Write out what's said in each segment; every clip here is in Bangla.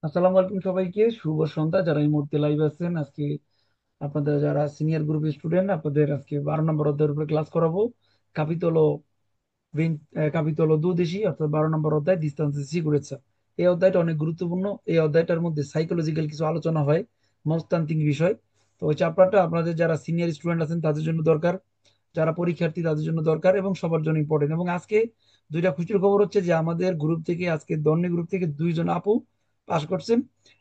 আসসালামু আলাইকুম সবাইকে, শুভ সন্ধ্যা। যারা এই মুহূর্তে লাইভ আছেন, আজকে আপনাদের যারা সিনিয়র গ্রুপের স্টুডেন্ট, আপনাদের আজকে 12 নম্বর অধ্যায়ের উপরে ক্লাস করাবো। কাপিতল কাপিতল দুদেশি অর্থাৎ 12 নম্বর অধ্যায় ডিস্টেন্স সিকিউরেটস। এই অধ্যায়টা অনেক গুরুত্বপূর্ণ। এই অধ্যায়টার মধ্যে সাইকোলজিক্যাল কিছু আলোচনা হয়, মনস্তান্ত্রিক বিষয়। তো ওই চ্যাপ্টারটা আপনাদের যারা সিনিয়র স্টুডেন্ট আছেন তাদের জন্য দরকার, যারা পরীক্ষার্থী তাদের জন্য দরকার এবং সবার জন্য ইম্পর্টেন্ট। এবং আজকে দুইটা খুশির খবর হচ্ছে যে আমাদের গ্রুপ থেকে, আজকে দন্ডি গ্রুপ থেকে দুইজন আপু পাশ করছেন।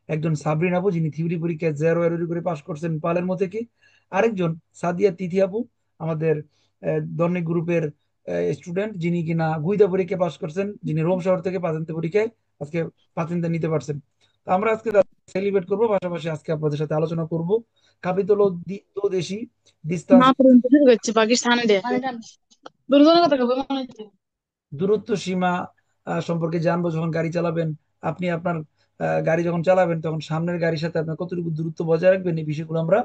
একজন সাবরিন আপু, যিনি থিওরি পরীক্ষায় 0 এরোরি করে পাশ করছেন পালেরমো থেকে। আরেকজন সাদিয়া তিথি আপু, আমাদের দন্ডি গ্রুপের স্টুডেন্ট, যিনি কিনা গুইদা পরীক্ষায় পাশ করছেন, যিনি রোম শহর থেকে পাতেন্তে পরীক্ষায় আজকে পাতেন্তে নিতে পারছেন। তো আমরা আজকে সেলিব্রেট করবো, পাশাপাশি আজকে আপনাদের সাথে আলোচনা করব কাপিতল দেশি ডিস্টেন্স মাত্র শুরু করছে পাকিস্তানে দে দুর্জনের কথা কবে মনে হচ্ছে। দূরত্ব সীমা সম্পর্কে জানবো। যখন গাড়ি চালাবেন, আপনি আপনার গাড়ি যখন চালাবেন তখন সামনের গাড়ির সাথে আপনার কতটুকু দূরত্ব বজায় রাখবেন, এই বিষয়গুলো আমরা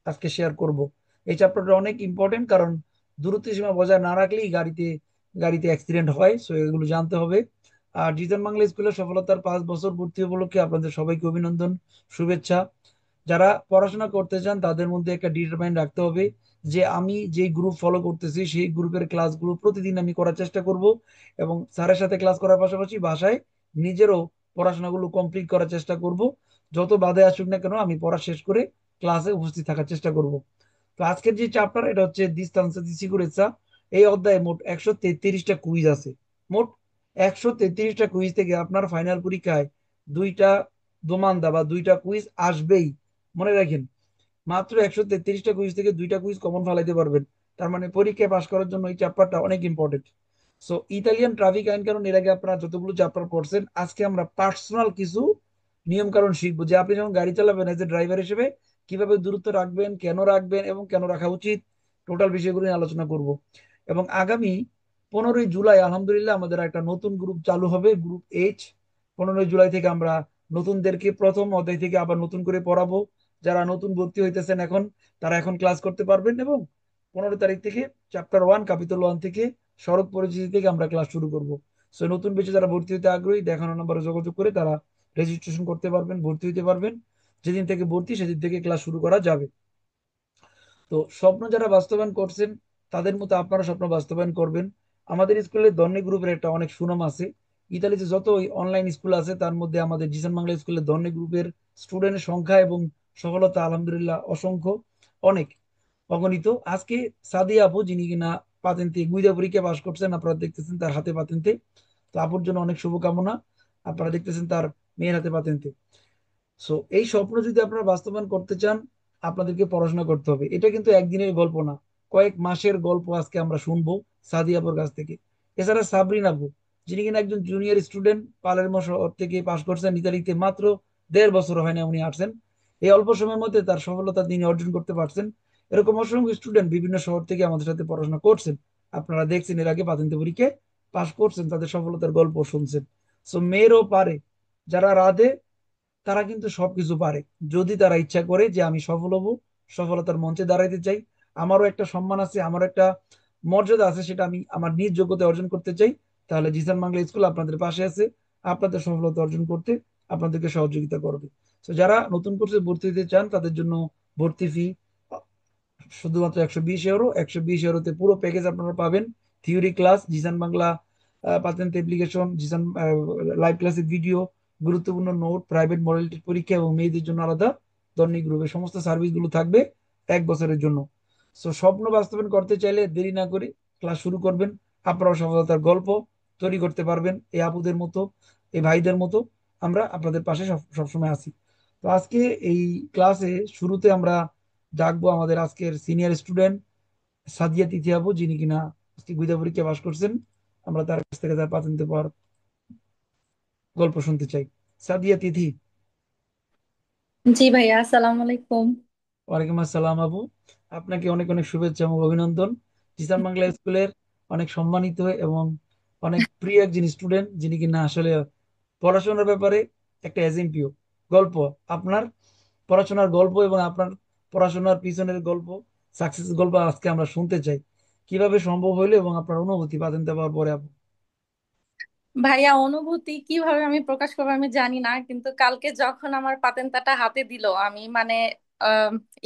আজকে শেয়ার করব। এই চ্যাপ্টারটা অনেক ইম্পর্টেন্ট, কারণ দূরত্ব সীমা বজায় না রাখলেই গাড়িতে গাড়িতে অ্যাক্সিডেন্ট হয়। সো এগুলো জানতে হবে। আর জিতন বাংলা স্কুলের সফলতার 5 বছর পূর্তি উপলক্ষে আপনাদের সবাইকে অভিনন্দন, শুভেচ্ছা। যারা পড়াশোনা করতে চান তাদের মধ্যে একটা ডিটারমাইন রাখতে হবে যে আমি যে গ্রুপ ফলো করতেছি সেই গ্রুপের ক্লাসগুলো প্রতিদিন আমি করার চেষ্টা করব, এবং স্যারের সাথে ক্লাস করার পাশাপাশি বাসায় নিজেরও পড়াশোনাগুলো কমপ্লিট করার চেষ্টা করব। যত বাধা আসুক না কেন আমি পড়া শেষ করে ক্লাসে উপস্থিত থাকার চেষ্টা করব। তো আজকের যে চ্যাপ্টার, এটা হচ্ছে দিস্তান্সা দি সিকিউরেটসা। এই অধ্যায়ে মোট 133টা কুইজ আছে। মোট 133টা কুইজ থেকে আপনার ফাইনাল পরীক্ষায় দুইটা দোমান্দা বা দুইটা কুইজ আসবেই। মনে রাখেন, মাত্র 133টা কুইজ থেকে দুইটা কুইজ কমন ফালাইতে পারবেন। তার মানে পরীক্ষায় পাশ করার জন্য এই চ্যাপ্টারটা অনেক ইম্পর্টেন্ট। সো ইতালিয়ান ট্রাফিক আইন কানুন এর আগে আপনারা যতগুলো চ্যাপ্টার পড়ছেন, আজকে আমরা পার্সোনাল কিছু নিয়ম কানুন শিখবো, যে আপনি যখন গাড়ি চালাবেন এজ এ ড্রাইভার হিসেবে কিভাবে দূরত্ব রাখবেন, কেন রাখবেন এবং কেন রাখা উচিত, টোটাল বিষয়গুলো নিয়ে আলোচনা করব। এবং আগামী 15ই জুলাই আলহামদুলিল্লাহ আমাদের একটা নতুন গ্রুপ চালু হবে, গ্রুপ এইচ। 15ই জুলাই থেকে আমরা নতুনদেরকে প্রথম অধ্যায় থেকে আবার নতুন করে পড়াবো। যারা নতুন ভর্তি হইতেছেন এখন, তারা এখন ক্লাস করতে পারবেন। এবং 15 তারিখ থেকে চ্যাপ্টার 1 ক্যাপিটাল 1 থেকে সড়ক পরিচিতি থেকে আমরা ক্লাস শুরু করব। সো নতুন বেঁচে যারা ভর্তি হতে আগ্রহী, দেখানো নম্বরে যোগাযোগ করে তারা রেজিস্ট্রেশন করতে পারবেন, ভর্তি হতে পারবেন। যেদিন থেকে ভর্তি সেদিন থেকে ক্লাস শুরু করা যাবে। তো স্বপ্ন যারা বাস্তবায়ন করছেন, তাদের মতো আপনারা স্বপ্ন বাস্তবায়ন করবেন। আমাদের স্কুলে ধন্যী গ্রুপের একটা অনেক সুনাম আছে। ইতালিতে যত অনলাইন স্কুল আছে তার মধ্যে আমাদের জিসান বাংলা স্কুলে ধন্যী গ্রুপের স্টুডেন্টের সংখ্যা এবং সফলতা আলহামদুলিল্লাহ অসংখ্য, অনেক, অগণিত। আজকে সাদিয়া আপু, যিনি কিনা পাতেন্তে গুইদা পরীক্ষা পাশ করছেন, আপনারা দেখতেছেন তার হাতে পাতেন্তে। তো আপুর জন্য অনেক শুভকামনা। আপনারা দেখতেছেন তার মেয়ের হাতে পাতেন্তে। সো এই স্বপ্ন যদি আপনারা বাস্তবায়ন করতে চান, আপনাদেরকে পড়াশোনা করতে হবে। এটা কিন্তু একদিনের গল্প না, কয়েক মাসের গল্প আজকে আমরা শুনবো সাদিয়া আপুর কাছ থেকে। এছাড়া সাবরিন আপু, যিনি কিনা একজন জুনিয়র স্টুডেন্ট, পালেরমো শহর থেকে পাশ করছেন, ইতালিতে মাত্র 1.5 বছর হয় না উনি আসছেন। এই অল্প সময়ের মধ্যে তার সফলতা তিনি অর্জন করতে পারছেন। এরকম অসংখ্য স্টুডেন্ট বিভিন্ন শহর থেকে আমাদের সাথে পড়াশোনা করছেন। আপনারা দেখছেন এর আগে পাতেন্তে পরীক্ষায় পাশ করছেন, তাদের সফলতার গল্প শুনছেন। সো মেয়েরও পারে, যারা রাধে তারা কিন্তু সবকিছু পারে, যদি তারা ইচ্ছা করে যে আমি সফল হব, সফলতার মঞ্চে দাঁড়াইতে চাই, আমারও একটা সম্মান আছে, আমার একটা মর্যাদা আছে, সেটা আমি আমার নিজ যোগ্যতা অর্জন করতে চাই, তাহলে জিসান বাংলা স্কুল আপনাদের পাশে আছে। আপনাদের সফলতা অর্জন করতে আপনাদেরকে সহযোগিতা করবে। তো যারা নতুন কোর্সে ভর্তি হতে চান তাদের জন্য ভর্তি ফি শুধুমাত্র 120 ইউরো। 120 ইউরোতে পুরো প্যাকেজ আপনারা পাবেন। থিওরি ক্লাস, জিসান বাংলা পাতেন্ট অ্যাপ্লিকেশন, জিসান লাইভ ক্লাসের ভিডিও, গুরুত্বপূর্ণ নোট, প্রাইভেট মডেল টেস্ট পরীক্ষা এবং মেয়েদের জন্য আলাদা ধনী গ্রুপে সমস্ত সার্ভিসগুলো থাকবে 1 বছরের জন্য। সো স্বপ্ন বাস্তবায়ন করতে চাইলে দেরি না করে ক্লাস শুরু করবেন। আপনারাও সফলতার গল্প তৈরি করতে পারবেন এই আপুদের মতো, এই ভাইদের মতো। আমরা আপনাদের পাশে সবসময় আছি। তো আজকে এই ক্লাসে শুরুতে আমরা ডাকবো আমাদের আজকের সিনিয়র স্টুডেন্ট সাদিয়া তিথি আপু, যিনি কিনা আজকে গুইদা পরীক্ষা পাশ করছেন। আমরা তার কাছ থেকে তার পাতেন্তে পাওয়ার গল্প শুনতে চাই। সাদিয়া তিথি। জি ভাইয়া, আসসালামু আলাইকুম। ওয়ালাইকুম আসসালাম আপু। আপনাকে অনেক অনেক শুভেচ্ছা এবং অভিনন্দন। জিসান বাংলা স্কুলের অনেক সম্মানিত এবং অনেক প্রিয় একজন স্টুডেন্ট, যিনি কিনা আসলে পড়াশোনার ব্যাপারে একটা এজেম্পিও। গল্প, আপনার পড়াশোনার গল্প এবং আপনার পড়াশোনার পিছনের গল্প, সাকসেস গল্প আজকে আমরা শুনতে চাই। কিভাবে সম্ভব হইলো এবং আপনার অনুভূতি পাতেন্তে পাওয়ার পরে আপু। ভাইয়া, অনুভূতি কিভাবে আমি প্রকাশ করবো আমি জানি না, কিন্তু কালকে যখন আমার পাতেন্তাটা হাতে দিল আমি মানে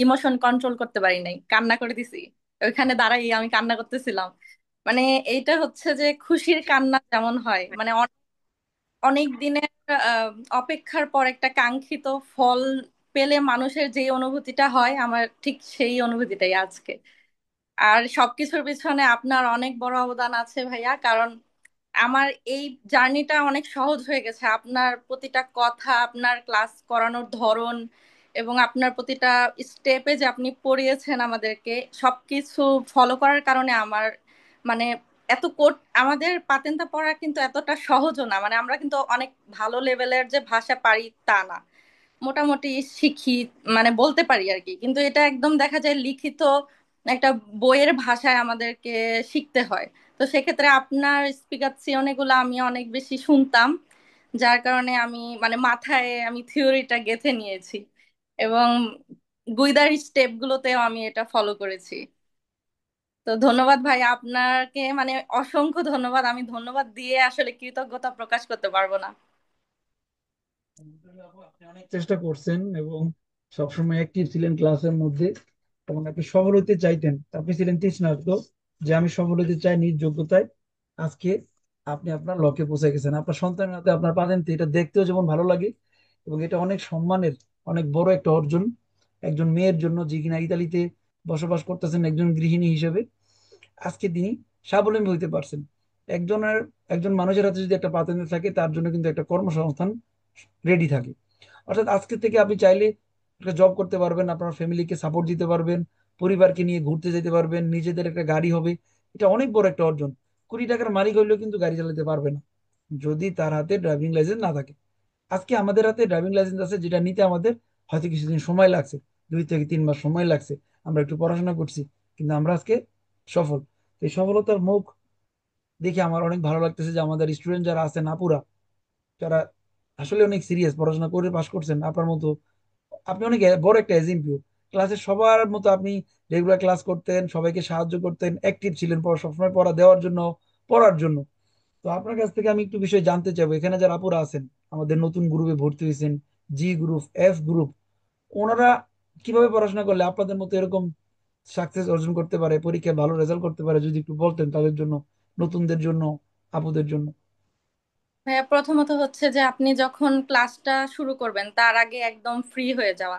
ইমোশন কন্ট্রোল করতে পারি নাই, কান্না করে দিছি। ওইখানে দাঁড়াই আমি কান্না করতেছিলাম। মানে এইটা হচ্ছে যে খুশির কান্না যেমন হয়, মানে অনেক দিনের আহ, অপেক্ষার পর একটা কাঙ্ক্ষিত ফল পেলে মানুষের যে অনুভূতিটা হয়, আমার ঠিক সেই অনুভূতিটাই আজকে। আর সবকিছুর পিছনে আপনার অনেক বড় অবদান আছে ভাইয়া, কারণ আমার এই জার্নিটা অনেক সহজ হয়ে গেছে আপনার প্রতিটা কথা, আপনার ক্লাস করানোর ধরন এবং আপনার প্রতিটা স্টেপে যে আপনি পড়িয়েছেন আমাদেরকে, সবকিছু ফলো করার কারণে আমার মানে এত কোট আমাদের পাতেন্তা পড়া কিন্তু এতটা সহজও না, মানে আমরা কিন্তু অনেক ভালো লেভেলের যে ভাষা পারি তা না, মোটামুটি শিখি, মানে বলতে পারি আর কি, কিন্তু এটা একদম দেখা যায় লিখিত একটা বইয়ের ভাষায় আমাদেরকে শিখতে হয়। তো সেক্ষেত্রে আপনার স্পিকাচ্ছিওন এগুলো আমি অনেক বেশি শুনতাম, যার কারণে আমি মানে মাথায় আমি থিওরিটা গেঁথে নিয়েছি এবং গুইদার স্টেপ গুলোতেও আমি এটা ফলো করেছি। তো ধন্যবাদ ভাই আপনাকে, মানে অসংখ্য ধন্যবাদ। আমি ধন্যবাদ দিয়ে আসলে কৃতজ্ঞতা প্রকাশ করতে পারবো না। আপনি অনেক চেষ্টা করছেন এবং সবসময় অ্যাক্টিভ ছিলেন ক্লাসের মধ্যে, এবং আপনি সফল হতে চাইতেন। আপনি ছিলেন তৃষ্ণার্ত যে আমি সফল হতে চাই নিজ যোগ্যতায়। আজকে আপনি আপনার লক্ষ্যে পৌঁছে গেছেন। আপনার সন্তানের হাতে আপনার পাতেন, এটা দেখতেও যেমন ভালো লাগে, এবং এটা অনেক সম্মানের, অনেক বড় একটা অর্জন একজন মেয়ের জন্য, যে কিনা ইতালিতে বসবাস করতেছেন একজন গৃহিণী হিসেবে। আজকে তিনি স্বাবলম্বী হইতে পারছেন। একজনের একজন মানুষের হাতে যদি একটা পাতেন্দ্র থাকে, তার জন্য কিন্তু একটা কর্মসংস্থান রেডি থাকে। অর্থাৎ আজকে থেকে আপনি চাইলে একটা জব করতে পারবেন, আপনার ফ্যামিলিকে সাপোর্ট দিতে পারবেন, পরিবারকে নিয়ে ঘুরতে যেতে পারবেন, নিজেদের একটা গাড়ি হবে। এটা অনেক বড় একটা অর্জন। 20 টাকার মালিক হইলেও কিন্তু গাড়ি চালাতে পারবে না যদি তার হাতে ড্রাইভিং লাইসেন্স না থাকে। আজকে আমাদের হাতে ড্রাইভিং লাইসেন্স আছে, যেটা নিতে আমাদের হয়তো কিছুদিন সময় লাগছে, 2 থেকে 3 মাস সময় লাগছে। আমরা একটু পড়াশোনা করছি, কিন্তু আমরা আজকে সফল। তো এই সফলতার মুখ দেখে আমার অনেক ভালো লাগতেছে যে আমাদের স্টুডেন্ট যারা আছেন, আপুরা যারা আসলে অনেক সিরিয়াস পড়াশোনা করে পাশ করছেন আপনার মতো। আপনি অনেক বড় একটা এজিম্পিও। ক্লাসের সবার মতো আপনি রেগুলার ক্লাস করতেন, সবাইকে সাহায্য করতেন, অ্যাক্টিভ ছিলেন সবসময় পড়া দেওয়ার জন্য, পড়ার জন্য। তো আপনার কাছ থেকে আমি একটু বিষয় জানতে চাইবো, এখানে যারা আপুরা আছেন, আমাদের নতুন গ্রুপে ভর্তি হয়েছেন, জি গ্রুপ, এফ গ্রুপ, ওনারা কিভাবে পড়াশোনা করলে আপনাদের মতো এরকম সাকসেস অর্জন করতে পারে, পরীক্ষায় ভালো রেজাল্ট করতে পারে, যদি একটু বলতেন তাদের জন্য, নতুনদের জন্য, আপুদের জন্য। ভাইয়া, প্রথমত হচ্ছে যে আপনি যখন ক্লাসটা শুরু করবেন তার আগে একদম ফ্রি হয়ে যাওয়া।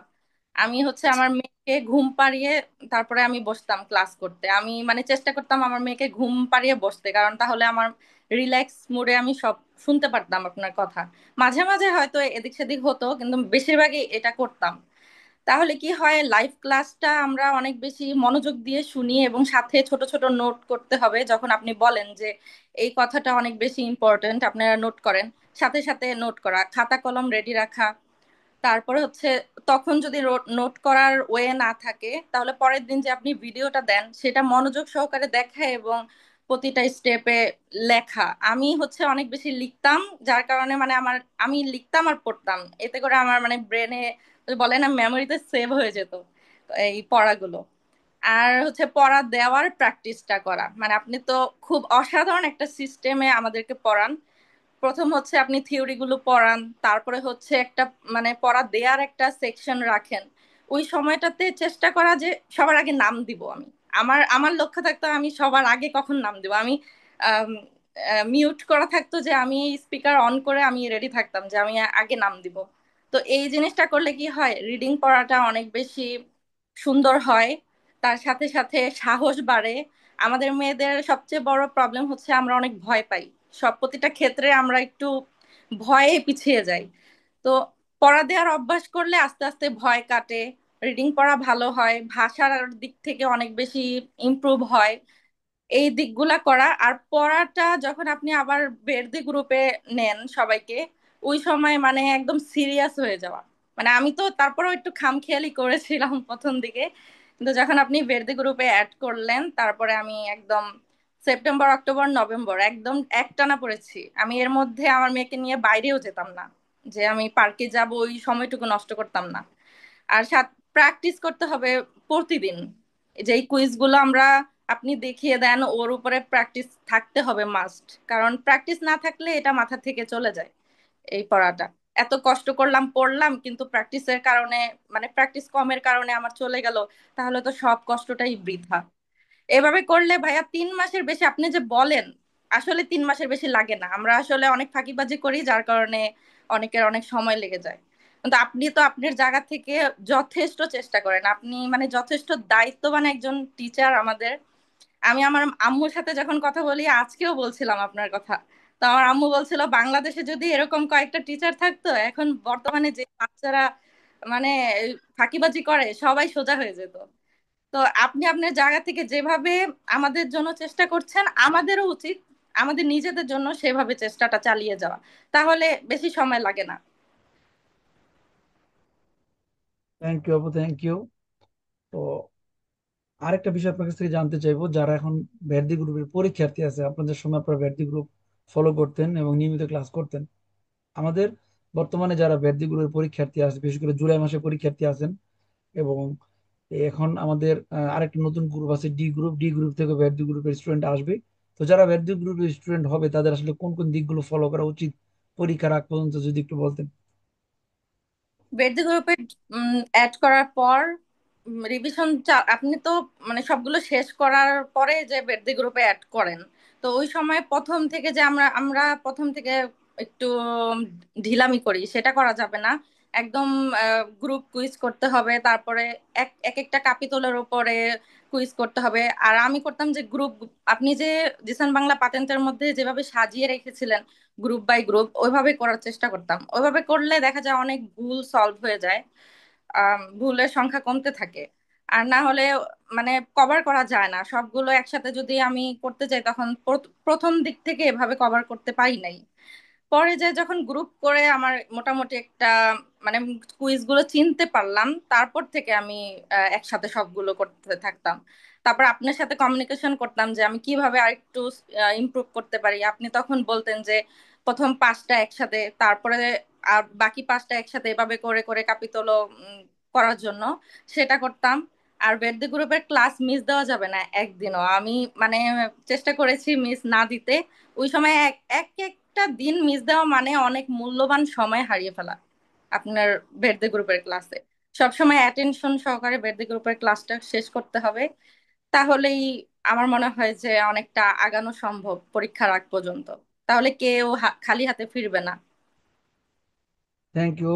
আমি হচ্ছে আমার মেয়েকে ঘুম পাড়িয়ে তারপরে আমি বসতাম ক্লাস করতে, আমি মানে চেষ্টা করতাম আমার মেয়েকে ঘুম পাড়িয়ে বসতে, কারণ তাহলে আমার রিল্যাক্স মুডে আমি সব শুনতে পারতাম আপনার কথা। মাঝে মাঝে হয়তো এদিক সেদিক হতো, কিন্তু বেশিরভাগই এটা করতাম। তাহলে কি হয়, লাইভ ক্লাসটা আমরা অনেক বেশি মনোযোগ দিয়ে শুনি এবং সাথে ছোট ছোট নোট করতে হবে। যখন আপনি বলেন যে এই কথাটা অনেক বেশি ইম্পর্ট্যান্ট, আপনারা নোট করেন, সাথে সাথে নোট করা, খাতা কলম রেডি রাখা। তারপরে হচ্ছে তখন যদি নোট করার ওয়ে না থাকে, তাহলে পরের দিন যে আপনি ভিডিওটা দেন সেটা মনোযোগ সহকারে দেখা এবং প্রতিটা স্টেপে লেখা। আমি হচ্ছে অনেক বেশি লিখতাম, যার কারণে মানে আমি লিখতাম আর পড়তাম, এতে করে আমার মানে ব্রেনে বলে না মেমোরিতে সেভ হয়ে যেত এই পড়াগুলো। আর হচ্ছে পড়া দেওয়ার প্র্যাকটিসটা করা, মানে আপনি তো খুব অসাধারণ একটা সিস্টেমে আমাদেরকে পড়ান। প্রথম হচ্ছে আপনি থিওরি গুলো পড়ান, তারপরে হচ্ছে একটা মানে পড়া দেয়ার একটা সেকশন রাখেন। ওই সময়টাতে চেষ্টা করা যে সবার আগে নাম দিব আমি। আমার আমার লক্ষ্য থাকতো আমি সবার আগে কখন নাম দিব। আমি মিউট করা থাকতো, যে আমি স্পিকার অন করে আমি রেডি থাকতাম যে আমি আগে নাম দিব। তো এই জিনিসটা করলে কি হয়, রিডিং পড়াটা অনেক বেশি সুন্দর হয়। তার সাথে সাথে সাহস বাড়ে। আমাদের মেয়েদের সবচেয়ে বড় প্রবলেম হচ্ছে আমরা অনেক ভয় পাই, সব প্রতিটা ক্ষেত্রে আমরা একটু ভয়ে পিছিয়ে যাই। তো পড়া দেওয়ার অভ্যাস করলে আস্তে আস্তে ভয় কাটে, রিডিং পড়া ভালো হয়, ভাষার দিক থেকে অনেক বেশি ইমপ্রুভ হয়। এই দিকগুলা করা আর পড়াটা যখন আপনি আবার বেরদি গ্রুপে নেন সবাইকে, ওই সময় মানে একদম সিরিয়াস হয়ে যাওয়া। মানে আমি তো তারপরেও একটু খামখেয়ালি করেছিলাম প্রথম দিকে, কিন্তু যখন আপনি বেরদি গ্রুপে অ্যাড করলেন তারপরে আমি একদম সেপ্টেম্বর অক্টোবর নভেম্বর একদম একটানা পড়েছি। আমি এর মধ্যে আমার মেয়েকে নিয়ে বাইরেও যেতাম না, যে আমি পার্কে যাব ওই সময়টুকু নষ্ট করতাম না। আর প্র্যাকটিস করতে হবে প্রতিদিন। যেই কুইজ গুলো আমরা আপনি দেখিয়ে দেন, ওর উপরে প্র্যাকটিস থাকতে হবে মাস্ট। কারণ প্র্যাকটিস না থাকলে এটা মাথা থেকে চলে যায়। এই পড়াটা এত কষ্ট করলাম পড়লাম, কিন্তু প্র্যাকটিসের কারণে, মানে প্র্যাকটিস কমের কারণে আমার চলে গেল, তাহলে তো সব কষ্টটাই বৃথা। এভাবে করলে ভাইয়া 3 মাসের বেশি আপনি যে বলেন, আসলে 3 মাসের বেশি লাগে না। আমরা আসলে অনেক ফাঁকিবাজি করি, যার কারণে অনেকের অনেক সময় লেগে যায়। কিন্তু আপনি তো আপনার জায়গা থেকে যথেষ্ট চেষ্টা করেন, আপনি মানে যথেষ্ট দায়িত্ববান একজন টিচার আমাদের। আমি আমার আম্মুর সাথে যখন কথা বলি, আজকেও বলছিলাম আপনার কথা, তো আমার আম্মু বলছিল বাংলাদেশে যদি এরকম কয়েকটা টিচার থাকতো, এখন বর্তমানে যে বাচ্চারা মানে ফাঁকিবাজি করে সবাই সোজা হয়ে যেত। তো আপনি আপনার জায়গা থেকে যেভাবে আমাদের জন্য চেষ্টা করছেন, আমাদেরও উচিত আমাদের নিজেদের জন্য সেভাবে চেষ্টাটা চালিয়ে যাওয়া, তাহলে বেশি সময় লাগে না। থ্যাংক ইউ আপু, থ্যাংক ইউ। তো আরেকটা বিষয় আপনার কাছ থেকে জানতে চাইবো, যারা এখন ব্যাডি গ্রুপের পরীক্ষার্থী আছে, আপনাদের সময় আপনারা ব্যাডি গ্রুপ ফলো করতেন এবং নিয়মিত ক্লাস করতেন। আমাদের বর্তমানে যারা ব্যাডি গ্রুপের পরীক্ষার্থী আছে, বিশেষ করে জুলাই মাসে পরীক্ষার্থী আছেন, এবং এখন আমাদের আরেকটা নতুন গ্রুপ আছে ডি গ্রুপ, ডি গ্রুপ থেকে ব্যাডি গ্রুপের স্টুডেন্ট আসবে। তো যারা ব্যাডি গ্রুপের স্টুডেন্ট হবে তাদের আসলে কোন কোন দিকগুলো ফলো করা উচিত পরীক্ষার আগ পর্যন্ত, যদি একটু বলতেন। বেড়দি গ্রুপে অ্যাড করার পর রিভিশন, আপনি তো মানে সবগুলো শেষ করার পরে যে বেড়দি গ্রুপে অ্যাড করেন, তো ওই সময় প্রথম থেকে যে আমরা আমরা প্রথম থেকে একটু ঢিলামি করি, সেটা করা যাবে না। একদম গ্রুপ কুইজ করতে হবে, তারপরে এক এক একটা কাপিতলের উপরে কুইজ করতে হবে। আর আমি করতাম যে গ্রুপ, আপনি যে জিসান বাংলা পাতেন্টের মধ্যে যেভাবে সাজিয়ে রেখেছিলেন গ্রুপ বাই গ্রুপ, ওইভাবে করার চেষ্টা করতাম। ওইভাবে করলে দেখা যায় অনেক ভুল সলভ হয়ে যায়, ভুলের সংখ্যা কমতে থাকে। আর না হলে মানে কভার করা যায় না সবগুলো একসাথে। যদি আমি করতে যাই তখন প্রথম দিক থেকে এভাবে কভার করতে পারি নাই। পরে যে যখন গ্রুপ করে আমার মোটামুটি একটা মানে কুইজ গুলো চিনতে পারলাম, তারপর থেকে আমি একসাথে সবগুলো করতে থাকতাম। তারপর আপনার সাথে কমিউনিকেশন করতাম যে আমি কিভাবে আরেকটু ইমপ্রুভ করতে পারি। আপনি তখন বলতেন যে প্রথম 5টা একসাথে, তারপরে আর বাকি 5টা একসাথে, এভাবে করে করে কাপিতল করার জন্য সেটা করতাম। আর বেদ গ্রুপের ক্লাস মিস দেওয়া যাবে না একদিনও। আমি মানে চেষ্টা করেছি মিস না দিতে। ওই সময় এক এক একটা দিন মিস দেওয়া মানে অনেক মূল্যবান সময় হারিয়ে ফেলা আপনার বেদ গ্রুপের ক্লাসে। সবসময় অ্যাটেনশন সহকারে বেদ গ্রুপের ক্লাসটা শেষ করতে হবে, তাহলেই আমার মনে হয় যে অনেকটা আগানো সম্ভব পরীক্ষার আগ পর্যন্ত। তাহলে কেউ খালি হাতে ফিরবে না। থ্যাংক ইউ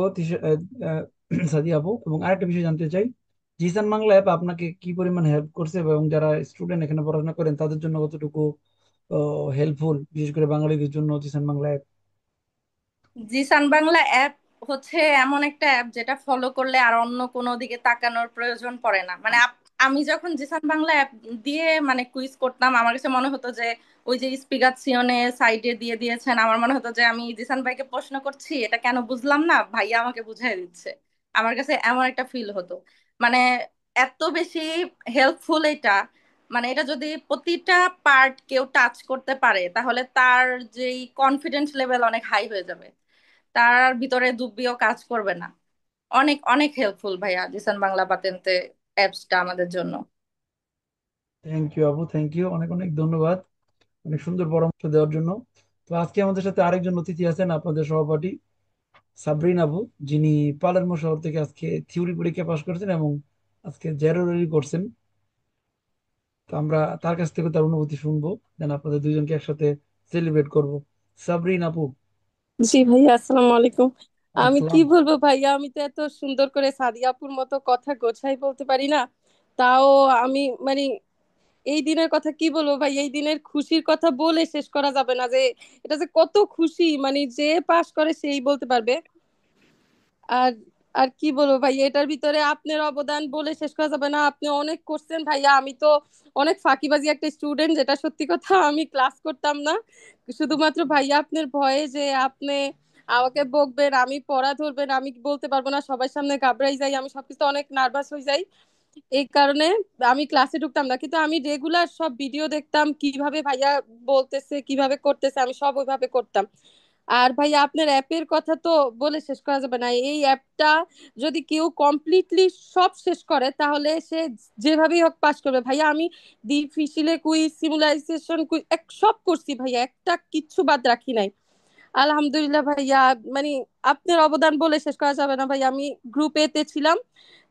সাদি আপু। এবং আরেকটা বিষয় জানতে চাই, জিসান বাংলা অ্যাপ আপনাকে কি পরিমাণ হেল্প করছে, এবং যারা স্টুডেন্ট এখানে পড়াশোনা করেন তাদের জন্য কতটুকু হেল্পফুল, বিশেষ করে বাঙালিদের জন্য জিসান বাংলা অ্যাপ। জিসান বাংলা অ্যাপ হচ্ছে এমন একটা অ্যাপ যেটা ফলো করলে আর অন্য কোনো দিকে তাকানোর প্রয়োজন পড়ে না। মানে আমি যখন জিসান বাংলা অ্যাপ দিয়ে মানে কুইজ করতাম, আমার কাছে মনে হতো যে ওই যে স্পিকাচ্ছিওনে সাইডে দিয়ে দিয়েছেন, আমার মনে হতো যে আমি জিসান ভাইকে প্রশ্ন করছি, এটা কেন বুঝলাম না, ভাইয়া আমাকে বুঝাই দিচ্ছে। আমার কাছে এমন একটা ফিল হতো। মানে এত বেশি হেল্পফুল এটা। মানে এটা যদি প্রতিটা পার্ট কেউ টাচ করতে পারে, তাহলে তার যেই কনফিডেন্স লেভেল অনেক হাই হয়ে যাবে, তার ভিতরে দুব্বিও কাজ করবে না। অনেক অনেক হেল্পফুল ভাইয়া জিসান বাংলা পাতেন্তে অ্যাপসটা আমাদের জন্য। থ্যাংক ইউ আপু, থ্যাংক ইউ, অনেক অনেক ধন্যবাদ অনেক সুন্দর পরামর্শ দেওয়ার জন্য। তো আজকে আমাদের সাথে আরেকজন অতিথি আছেন, আপনাদের সহপাঠী সাবরিন আপু, যিনি পালেরমো শহর থেকে আজকে থিওরি পরীক্ষা পাশ করেছেন এবং আজকে জেরোরি করছেন। তো আমরা তার কাছ থেকে তার অনুভূতি শুনবো, দেন আপনাদের দুইজনকে একসাথে সেলিব্রেট করব। সাবরিন আপু। জি ভাইয়া, আসসালামু আলাইকুম। আমি কি আসসালাম। বলবো ভাইয়া, আমি তো এত সুন্দর করে সাদিয়াপুর মতো কথা গোছাই বলতে পারি না। তাও আমি মানে এই দিনের কথা কি বলবো ভাই, এই দিনের খুশির কথা বলে শেষ করা যাবে না। যে এটা যে কত খুশি, মানে যে পাস করে সেই বলতে পারবে। আর আর কি বলবো ভাই, এটার ভিতরে আপনার অবদান বলে শেষ করা যাবে না। আপনি অনেক করছেন ভাইয়া। আমি তো অনেক ফাঁকিবাজি একটা স্টুডেন্ট, যেটা সত্যি কথা। আমি ক্লাস করতাম না শুধুমাত্র ভাইয়া আপনার ভয়ে, যে আপনি আমাকে বকবেন, আমি পড়া ধরবেন, আমি বলতে পারবো না, সবার সামনে ঘাবড়াই যাই, আমি সবকিছু অনেক নার্ভাস হয়ে যাই। এই কারণে আমি ক্লাসে ঢুকতাম না, কিন্তু আমি রেগুলার সব ভিডিও দেখতাম, কিভাবে ভাইয়া বলতেছে, কিভাবে করতেছে, আমি সব ওইভাবে করতাম। আর ভাইয়া আপনার অ্যাপের কথা তো বলে শেষ করা যাবে না। এই অ্যাপটা যদি কেউ কমপ্লিটলি সব শেষ করে তাহলে সে যেভাবেই হোক পাস করবে ভাইয়া। আমি ডিফিসিলে কুইজ, সিমুলাইজেশন কুইজ সব করছি ভাইয়া, একটা কিচ্ছু বাদ রাখি নাই। আলহামদুলিল্লাহ ভাইয়া। মানে আপনার অবদান বলে শেষ করা যাবে না ভাই। আমি গ্রুপ এ তে ছিলাম,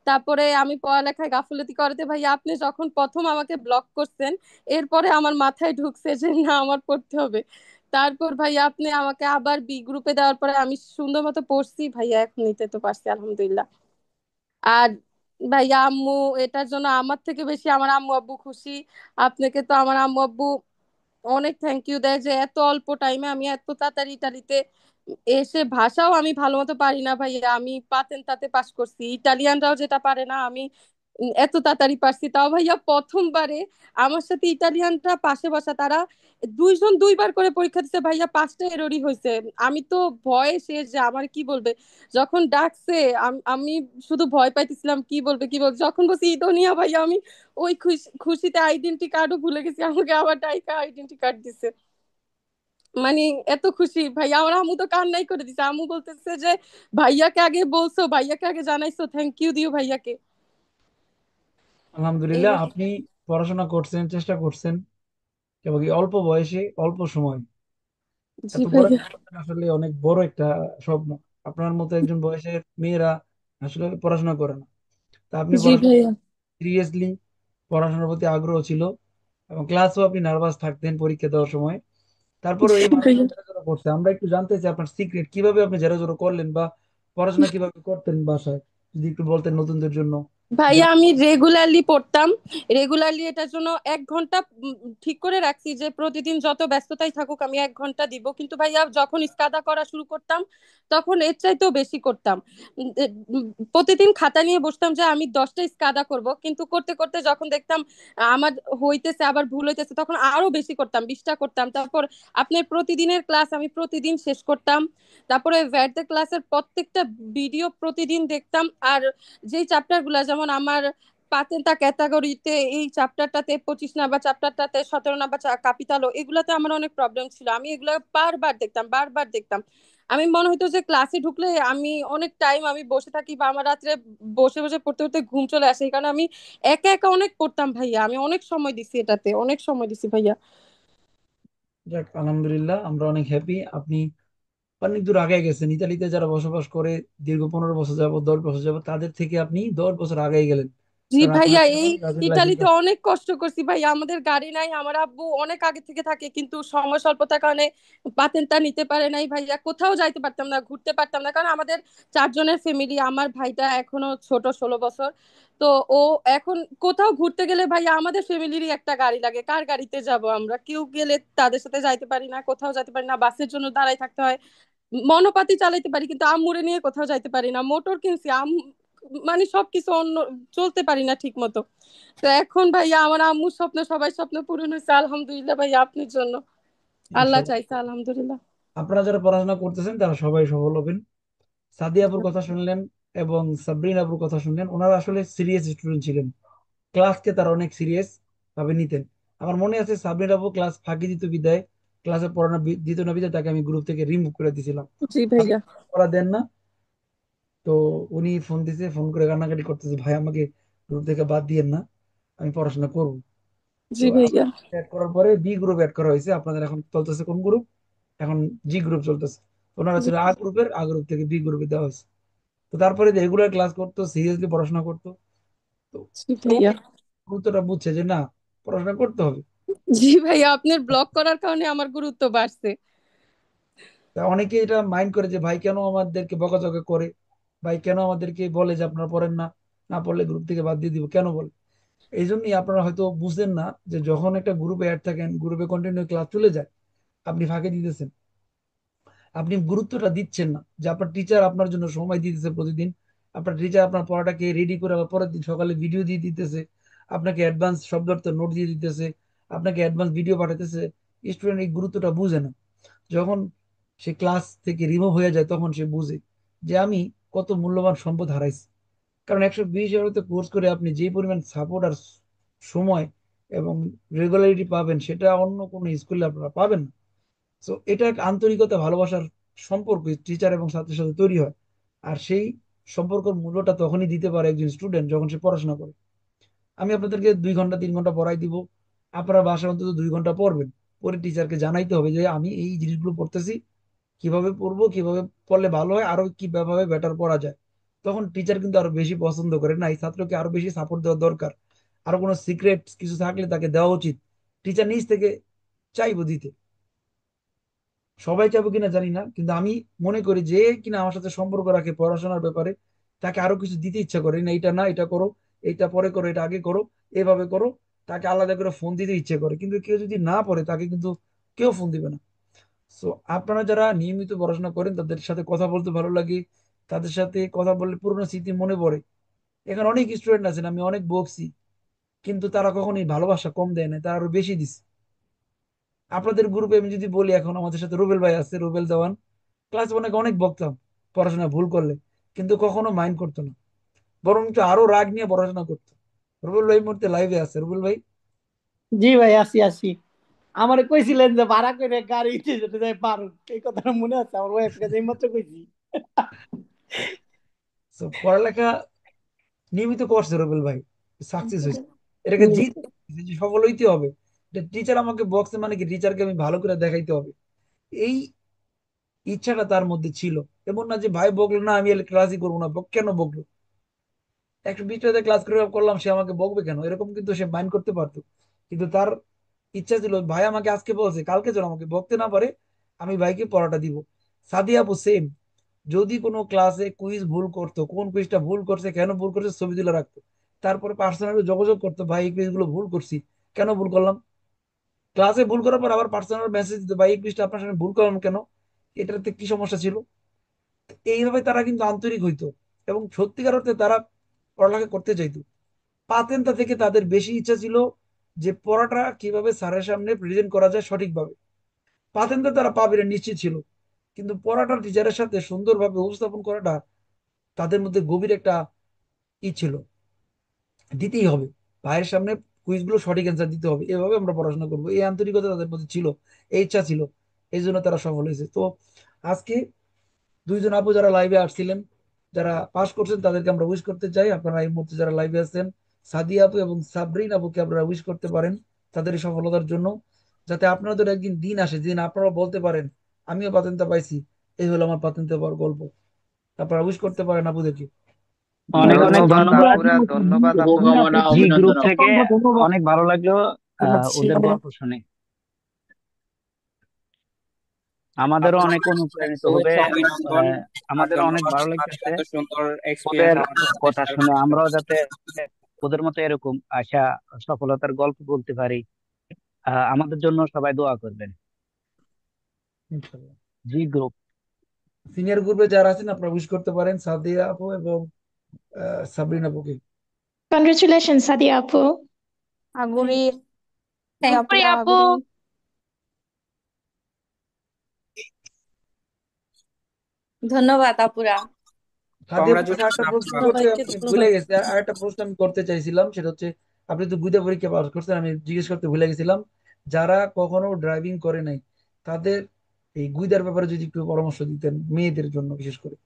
তারপরে আমি পড়ালেখায় গাফিলতি করতে ভাইয়া আপনি যখন প্রথম আমাকে ব্লক করছেন, এরপরে আমার মাথায় ঢুকছে যে না আমার পড়তে হবে। তারপর ভাইয়া আপনি আমাকে আবার বি গ্রুপে দেওয়ার পরে আমি সুন্দর মতো পড়ছি ভাইয়া, এখন নিতে তো পারছি আলহামদুলিল্লাহ। আর ভাইয়া আম্মু, এটার জন্য আমার থেকে বেশি আমার আম্মু আব্বু খুশি। আপনাকে তো আমার আম্মু আব্বু অনেক থ্যাংক ইউ দেয় যে এত অল্প টাইমে আমি এত তাড়াতাড়ি ইতালিতে এসে, ভাষাও আমি ভালো মতো পারি না ভাইয়া, আমি পাতেন তাতে পাস করছি। ইটালিয়ানরাও যেটা পারে না আমি এত তাড়াতাড়ি পারছি। তাও ভাইয়া প্রথমবারে আমার সাথে ইটালিয়ানরা পাশে বসা, তারা দুইজন দুইবার করে পরীক্ষা দিচ্ছে ভাইয়া, পাঁচটা এররই হয়েছে। আমি তো ভয়ে শেষ যে আমার কি বলবে। যখন ডাকছে আমি শুধু ভয় পাইতেছিলাম কি বলবে কি বলবে। যখন বলছি ইদোনিয়া ভাইয়া, আমি ওই খুশিতে আইডেন্টি কার্ডও ভুলে গেছি, আমাকে আবার ডাইকা আইডেন্টি কার্ড দিছে। মানে এত খুশি ভাইয়া, আমার আম্মু তো কান্নাই করে দিছে। আম্মু বলতেছে যে ভাইয়াকে আগে বলছো, ভাইয়াকে আগে জানাইছো, থ্যাংক ইউ দিও ভাইয়াকে। এই আলহামদুলিল্লাহ, আপনি পড়াশোনা করছেন, চেষ্টা করছেন, এবং এই অল্প বয়সে অল্প সময় জি এত বড় ভাইয়া। একটা করছেন, আসলে অনেক বড় একটা স্বপ্ন। আপনার মতো একজন বয়সের মেয়েরা আসলে পড়াশোনা করে না। তা আপনি জি পড়াশোনা ভাইয়া। সিরিয়াসলি, পড়াশোনার প্রতি আগ্রহ ছিল, এবং ক্লাসও আপনি নার্ভাস থাকতেন পরীক্ষা দেওয়ার সময়। তারপরে জি এই মানুষটা ভাইয়া। জেরোজেরো করছে, আমরা একটু জানতে চাই আপনার সিক্রেট, কিভাবে আপনি জেরোজেরো করলেন, বা পড়াশোনা কিভাবে করতেন বাসায়, যদি একটু বলতেন নতুনদের জন্য। ভাইয়া যেমন আমি রেগুলারলি পড়তাম। রেগুলারলি এটার জন্য 1 ঘন্টা ঠিক করে রাখছি যে প্রতিদিন যত ব্যস্ততাই থাকুক আমি 1 ঘন্টা দিব। কিন্তু ভাইয়া যখন স্কাদা করা শুরু করতাম তখন এর চাইতেও বেশি করতাম। প্রতিদিন খাতা নিয়ে বসতাম যে আমি 10টা স্কাদা করব, কিন্তু করতে করতে যখন দেখতাম আমার হইতেছে আবার ভুল হইতেছে তখন আরো বেশি করতাম, 20টা করতাম। তারপর আপনার প্রতিদিনের ক্লাস আমি প্রতিদিন শেষ করতাম। তারপরে ভ্যাট ক্লাসের প্রত্যেকটা ভিডিও প্রতিদিন দেখতাম। আর যেই চ্যাপ্টার গুলা যেমন আমার পাতেন্তা ক্যাটাগরিতে এই চ্যাপ্টারটাতে 25 নাম্বার, চ্যাপ্টারটাতে 17 নাম্বার কাপিতালো, এগুলাতে আমার অনেক প্রবলেম ছিল। আমি এগুলো বারবার দেখতাম, বারবার দেখতাম। আমি মনে হতো যে ক্লাসে ঢুকলে আমি অনেক টাইম আমি বসে থাকি, বা আমার রাত্রে বসে বসে পড়তে পড়তে ঘুম চলে আসে। এই কারণে আমি একা একা অনেক পড়তাম ভাইয়া, আমি অনেক সময় দিছি এটাতে, অনেক সময় দিছি ভাইয়া। যাক, আলহামদুলিল্লাহ, আমরা অনেক হ্যাপি। আপনি অনেক দূর আগে গেছেন। ইতালিতে যারা বসবাস করে দীর্ঘ 15 বছর যাবত, 10 বছর যাবত, তাদের থেকে আপনি 10 বছর আগে গেলেন। জি কারণ আপনার ভাইয়া, এই ড্রাইভিং লাইসেন্স ইতালিতে আছে। অনেক কষ্ট করছি ভাইয়া, আমাদের গাড়ি নাই। আমার আব্বু অনেক আগে থেকে থাকে কিন্তু সময় স্বল্পতার কারণে পাতেনটা নিতে পারে নাই ভাইয়া। কোথাও যাইতে পারতাম না, ঘুরতে পারতাম না, কারণ আমাদের 4 জনের ফ্যামিলি। আমার ভাইটা এখনো ছোট, 16 বছর। তো ও এখন কোথাও ঘুরতে গেলে ভাইয়া আমাদের ফ্যামিলিরই একটা গাড়ি লাগে, কার গাড়িতে যাব আমরা? কেউ গেলে তাদের সাথে যাইতে পারি না, কোথাও যাইতে পারি না, বাসের জন্য দাঁড়াই থাকতে হয়। মনোপাতি চালাইতে পারি কিন্তু আম্মুরে নিয়ে কোথাও যাইতে পারি না। মোটর কিনছি মানে সবকিছু অন্য, চলতে পারি না ঠিক মতো। তো এখন ভাইয়া আমার আম্মুর স্বপ্ন, সবাই স্বপ্ন পূরণ হয়েছে আলহামদুলিল্লাহ ভাইয়া, আপনার জন্য আল্লাহ ইনশাল্লাহ, চাইছে আলহামদুলিল্লাহ। আপনারা যারা পড়াশোনা করতেছেন তারা সবাই সফল হবেন। সাদিয়া আপুর কথা শুনলেন এবং সাবরিন আপুর কথা শুনলেন, ওনারা আসলে সিরিয়াস স্টুডেন্ট ছিলেন। ক্লাসকে তারা অনেক সিরিয়াস ভাবে নিতেন। আমার মনে আছে সাবরিন আপু ক্লাস ফাঁকি দিত বিদায়, ক্লাসে পড়ানো দিত না বিদায় তাকে আমি গ্রুপ থেকে রিমুভ করে দিয়েছিলাম। জি আপনি ভাইয়া। পড়া দেন না। তো উনি ফোন দিছে, ফোন করে কান্নাকাটি করতেছে, ভাই আমাকে গ্রুপ থেকে বাদ দিয়েন না, আমি পড়াশোনা করবো। তো জি ভাইয়া। অ্যাড করার পরে বি গ্রুপ অ্যাড করা হয়েছে। আপনাদের এখন চলতেছে কোন গ্রুপ? এখন জি গ্রুপ চলতেছে। ওনারা জি। ছিল আ গ্রুপের, আ গ্রুপ থেকে বি গ্রুপে দেওয়া হয়েছে। তো তারপরে রেগুলার ক্লাস করতো, সিরিয়াসলি পড়াশোনা করতো। তো জি ভাইয়া। গুরুত্বটা বুঝছে যে না, পড়াশোনা করতে হবে। জি ভাইয়া, আপনার ব্লক করার কারণে আমার গুরুত্ব বাড়ছে। তা অনেকে এটা মাইন্ড করে যে ভাই কেন আমাদেরকে বকাঝকা করে, ভাই কেন আমাদেরকে বলে যে আপনারা পড়েন না, না পড়লে গ্রুপ থেকে বাদ দিয়ে দিব, কেন বলে? এই জন্যই আপনারা হয়তো বুঝেন না যে যখন একটা গ্রুপে অ্যাড থাকেন, গ্রুপে কন্টিনিউ ক্লাস চলে যায়, আপনি ফাঁকে দিতেছেন, আপনি গুরুত্বটা দিচ্ছেন না যে আপনার টিচার আপনার জন্য সময় দিতেছে প্রতিদিন। আপনার টিচার আপনার পড়াটাকে রেডি করে আবার পরের দিন সকালে ভিডিও দিয়ে দিতেছে, আপনাকে অ্যাডভান্স শব্দার্থ নোট দিয়ে দিতেছে, আপনাকে অ্যাডভান্স ভিডিও পাঠাতেছে। স্টুডেন্ট এই গুরুত্বটা বুঝে না। যখন সে ক্লাস থেকে রিমুভ হয়ে যায় তখন সে বুঝে যে আমি কত মূল্যবান সম্পদ হারাইছি। কারণ 120 কোর্স করে আপনি যে পরিমাণ সাপোর্ট আর সময় এবং রেগুলারিটি পাবেন, সেটা অন্য কোনো স্কুলে আপনারা পাবেন না। তো এটা এক আন্তরিকতা, ভালোবাসার সম্পর্ক টিচার এবং ছাত্রের সাথে তৈরি হয়। আর সেই সম্পর্কের মূল্যটা তখনই দিতে পারে একজন স্টুডেন্ট যখন সে পড়াশোনা করে। আমি আপনাদেরকে 2 ঘন্টা 3 ঘন্টা পড়াই দিব, আপনারা বাসায় অন্তত 2 ঘন্টা পড়বেন। পরে টিচারকে জানাইতে হবে যে আমি এই জিনিসগুলো পড়তেছি, কিভাবে পড়বো, কিভাবে পড়লে ভালো হয়, আরো কিভাবে বেটার পড়া যায়। তখন টিচার কিন্তু আরো বেশি পছন্দ করে না, এই ছাত্রকে আরো বেশি সাপোর্ট দেওয়া দরকার। আরো কোনো সিক্রেট কিছু থাকলে তাকে দেওয়া উচিত। টিচার নিজ থেকে চাইবো দিতে। সবাই চাইবো কিনা জানি না, কিন্তু আমি মনে করি যে কিনা আমার সাথে সম্পর্ক রাখে পড়াশোনার ব্যাপারে, তাকে আরো কিছু দিতে ইচ্ছা করে না, এটা না এটা করো, এটা পরে করো, এটা আগে করো, এভাবে করো, তাকে আলাদা করে ফোন দিতে ইচ্ছে করে। কিন্তু কেউ যদি না পড়ে তাকে কিন্তু কেউ ফোন দিবে না। সো আপনারা যারা নিয়মিত পড়াশোনা করেন তাদের সাথে কথা বলতে ভালো লাগে, তাদের সাথে কথা বললে পুরোনো স্মৃতি মনে পড়ে। এখানে অনেক স্টুডেন্ট আছেন, আমি অনেক বকছি, কিন্তু তারা কখনোই ভালোবাসা কম দেয় না, তারা আরো বেশি দিচ্ছে। আপনাদের গ্রুপে আমি যদি বলি, এখন আমাদের সাথে রুবেল ভাই আছে, রুবেল দেওয়ান। ক্লাস অনেক অনেক বকতাম পড়াশোনা ভুল করলে, কিন্তু কখনো মাইন্ড করতো না, বরং একটু আরো রাগ নিয়ে পড়াশোনা করতো। রুবেল ভাই এই মুহূর্তে লাইভে আছে, রুবেল ভাই। জি ভাই, আসি আসি। আমারে কইছিলেন যে ভাড়া করে গাড়িতে যেতে যাই পারুন, এই কথাটা মনে আছে? আমার ওয়াইফ কাছে এইমাত্র কইছি। তো পড়ালেখা নিয়মিত করছে রুবেল ভাই, সাকসেস হয়েছে, এটাকে হুম। জিত, সফল হইতে হবে। টিচার আমাকে বক্সে মানে কি, টিচারকে আমি ভালো করে দেখাইতে হবে, এই ইচ্ছাটা তার মধ্যে ছিল। এমন না যে ভাই বকলো না আমি ক্লাসই করবো না, কেন বকলো, 120টাতে ক্লাস করে করলাম, সে আমাকে বকবে কেন, এরকম কিন্তু সে মাইন্ড করতে পারতো। কিন্তু তার ইচ্ছা ছিল ভাই আমাকে আজকে বলছে, কালকে যেন আমাকে বকতে না পারে, আমি ভাইকে পড়াটা দিব। সাদিয়া আপু সেম, যদি কোনো ক্লাসে কুইজ ভুল করতো, কোন কুইজটা ভুল করছে, কেন ভুল করছে, ছবি তুলে রাখতো। তারপরে পার্সোনালি যোগাযোগ করতো, ভাই এই কুইজগুলো ভুল করছি, কেন ভুল করলাম। ক্লাসে ভুল করার পর আবার পার্সোনাল মেসেজ দিত, ভাই এই কুইজটা আপনার সামনে ভুল করলাম কেন, এটাতে কি সমস্যা ছিল। এইভাবে তারা কিন্তু আন্তরিক হইতো এবং সত্যিকার অর্থে তারা পড়ালেখা করতে চাইতো। পাতেন্তা থেকে তাদের বেশি ইচ্ছা ছিল যে পড়াটা কিভাবে স্যারের সামনে প্রেজেন্ট করা যায় সঠিকভাবে। পাতেন্তা তারা পাবে না নিশ্চিত ছিল, কিন্তু পড়াটা টিচারের সাথে সুন্দরভাবে উপস্থাপন করাটা তাদের মধ্যে গভীর একটা ছিল। দিতেই হবে ভাইয়ের সামনে, কুইজগুলো সঠিক অ্যান্সার দিতে হবে, এভাবে আমরা পড়াশোনা করবো, এই আন্তরিকতা তাদের মধ্যে ছিল, এই ইচ্ছা ছিল। এই জন্য তারা সফল হয়েছে। তো আজকে 2জন আপু যারা লাইভে আসছিলেন, যারা পাস করছেন, তাদেরকে আমরা উইশ করতে চাই। আপনারা এই মুহূর্তে যারা লাইভে আছেন, সাদিয়া আপু এবং সাবরিন আপুকে আপনারা উইশ করতে পারেন তাদের এই সফলতার জন্য, যাতে আপনাদের একদিন দিন আসে যেদিন আপনারা বলতে পারেন আমিও পাতেন্তা পাইছি, এই হলো আমার পাতেন্তা পাওয়ার গল্প। আপনারা উইশ করতে পারেন আপুদেরকে। অনেক অনেক ধন্যবাদ ধন্যবাদ। আপুরা, ধন্যবাদ আপুরা। শুভকামনা, জি, গ্রুপ অভিনন্দন। থেকে অসংখ্য ধন্যবাদ। অনেক ভালো লাগলো ওদের গল্প শুনে। আমাদেরও আপনার অনেক অনুপ্রাণিত হবে। শুভেচ্ছা অভিনন্দন। আর আমাদেরও অনেক ধন্যবাদ ভালো আপনার লাগতেছে এত সুন্দর এক্সপিরিয়েন্স ওদের আমাদের সাথে কথা শেয়ার শুনে, করার আমরাও জন্য। যাতে ওদের মতো এরকম আশা সফলতার গল্প বলতে পারি। আমাদের জন্য সবাই দোয়া করবেন। ইনশাল্লাহ। জি গ্রুপ। সিনিয়র গ্রুপে যারা আছেন আপনারা উইশ করতে পারেন সাদিয়া আপু এবং সাবরিন আপুকে। Congratulations, Sadia Apu. আগুরি থ্যাংক আপুরা, Glory Apu. আগুরি। ধন্যবাদ আপুরা। সাদিয়া আপুকে আরেকটা কংগ্রাচুলেশন প্রশ্ন আপুরা। করতে সবাইকে আপনি ভুলে ধন্যবাদ। গেছে, আরেকটা প্রশ্ন আমি করতে চাইছিলাম, সেটা হচ্ছে আপনি তো গুইদা পরীক্ষা পাস করছেন, আমি জিজ্ঞেস করতে ভুলে গেছিলাম, যারা কখনো ড্রাইভিং করে নাই তাদের এই গুইদার ব্যাপারে যদি একটু পরামর্শ দিতেন, মেয়েদের জন্য বিশেষ করে।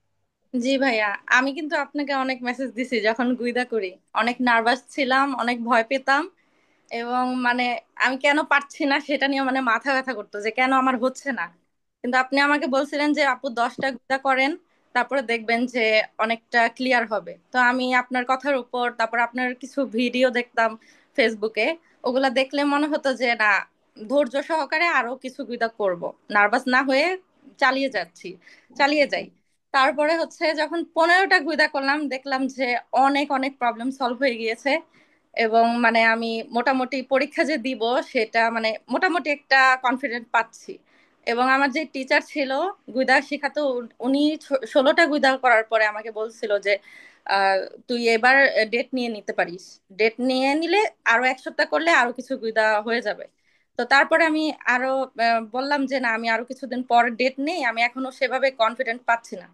জি ভাইয়া, আমি কিন্তু আপনাকে অনেক মেসেজ দিছি যখন গুইদা করি। অনেক নার্ভাস ছিলাম, অনেক ভয় পেতাম, এবং মানে আমি কেন পারছি না সেটা নিয়ে মানে মাথা ব্যথা করতো যে কেন আমার হচ্ছে না। কিন্তু আপনি আমাকে বলছিলেন যে আপু 10টা গুইদা করেন, তারপরে দেখবেন যে অনেকটা ক্লিয়ার হবে। তো আমি আপনার কথার উপর, তারপর আপনার কিছু ভিডিও দেখতাম ফেসবুকে, ওগুলা দেখলে মনে হতো যে না, ধৈর্য সহকারে আরো কিছু গুইদা করব, নার্ভাস না হয়ে চালিয়ে যাচ্ছি, চালিয়ে যাই। তারপরে হচ্ছে যখন 15টা গুইদা করলাম, দেখলাম যে অনেক অনেক প্রবলেম সলভ হয়ে গিয়েছে। এবং মানে আমি মোটামুটি পরীক্ষা যে দিব সেটা মানে মোটামুটি একটা কনফিডেন্ট পাচ্ছি। এবং আমার যে টিচার ছিল গুইদা শেখাতো, উনি 16টা গুইদা করার পরে আমাকে বলছিল যে আহ, তুই এবার ডেট নিয়ে নিতে পারিস, ডেট নিয়ে নিলে আরো 1 সপ্তাহ করলে আরো কিছু গুইদা হয়ে যাবে। তো তারপরে আমি আরো বললাম যে না, আমি আরো কিছুদিন পর ডেট নেই, আমি এখনো সেভাবে কনফিডেন্ট পাচ্ছি না।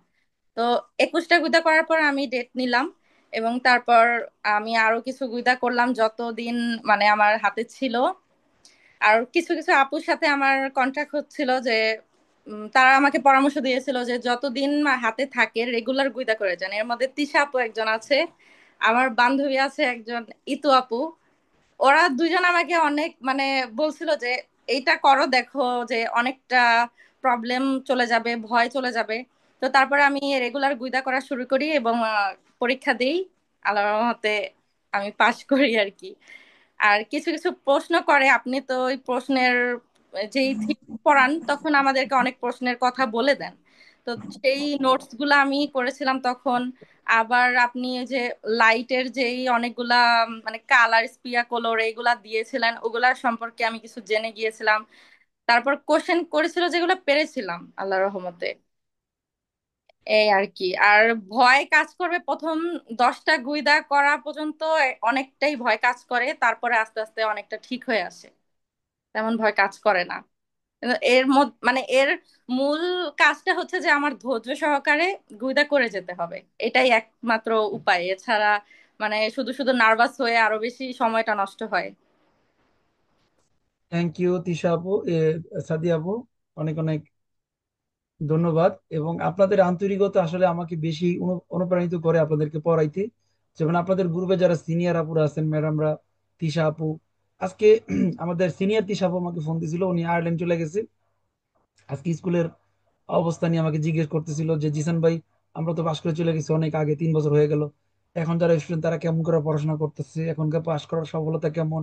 তো 21টা গুইদা করার পর আমি ডেট নিলাম। এবং তারপর আমি আরো কিছু গুইদা করলাম যতদিন মানে আমার হাতে ছিল। আর কিছু কিছু আপুর সাথে আমার কন্ট্যাক্ট হচ্ছিল যে তারা আমাকে পরামর্শ দিয়েছিল যে যতদিন হাতে থাকে রেগুলার গুইদা করে যান। এর মধ্যে তিশা আপু একজন আছে, আমার বান্ধবী আছে একজন ইতু আপু। ওরা দুজন আমাকে অনেক মানে বলছিল যে এইটা করো, দেখো যে অনেকটা প্রবলেম চলে যাবে, ভয় চলে যাবে। তো তারপরে আমি রেগুলার গুইদা করা শুরু করি এবং পরীক্ষা দিই। আল্লাহর রহমতে আমি পাশ করি আর কি। আর কিছু কিছু প্রশ্ন করে, আপনি তো ওই প্রশ্নের যেই থিওরি পড়ান তখন আমাদেরকে অনেক প্রশ্নের কথা বলে দেন। তো সেই নোটস গুলা আমি করেছিলাম তখন। আবার আপনি এই যে লাইটের যেই অনেকগুলা মানে কালার স্পিয়া কলর এইগুলা দিয়েছিলেন, ওগুলা সম্পর্কে আমি কিছু জেনে গিয়েছিলাম। তারপর কোশ্চেন করেছিল যেগুলো পেরেছিলাম আল্লাহর রহমতে। এই আর কি। আর ভয় কাজ করবে প্রথম 10টা গুইদা করা পর্যন্ত, অনেকটাই ভয় কাজ করে, তারপরে আস্তে আস্তে অনেকটা ঠিক হয়ে আসে, তেমন ভয় কাজ করে না। কিন্তু এর মধ্যে মানে এর মূল কাজটা হচ্ছে যে আমার ধৈর্য সহকারে গুইদা করে যেতে হবে, এটাই একমাত্র উপায়। এছাড়া মানে শুধু শুধু নার্ভাস হয়ে আরো বেশি সময়টা নষ্ট হয়। থ্যাংক ইউ তিশা আপু, সাদিয়া আপু, অনেক অনেক ধন্যবাদ। এবং আপনাদের আন্তরিকতা আসলে আমাকে বেশি অনুপ্রাণিত করে আপনাদেরকে পড়াইতে। যেমন আপনাদের গ্রুপে যারা সিনিয়র আপুরা আছেন, ম্যাডামরা, তিশা আপু, আজকে আমাদের সিনিয়র তিশা আপু আমাকে ফোন দিছিল, উনি আয়ারল্যান্ড চলে গেছে। আজকে স্কুলের অবস্থা নিয়ে আমাকে জিজ্ঞেস করতেছিল যে জিসান ভাই, আমরা তো পাশ করে চলে গেছি অনেক আগে, 3 বছর হয়ে গেল, এখন যারা স্টুডেন্ট তারা কেমন করে পড়াশোনা করতেছে, এখনকার পাশ করার সফলতা কেমন,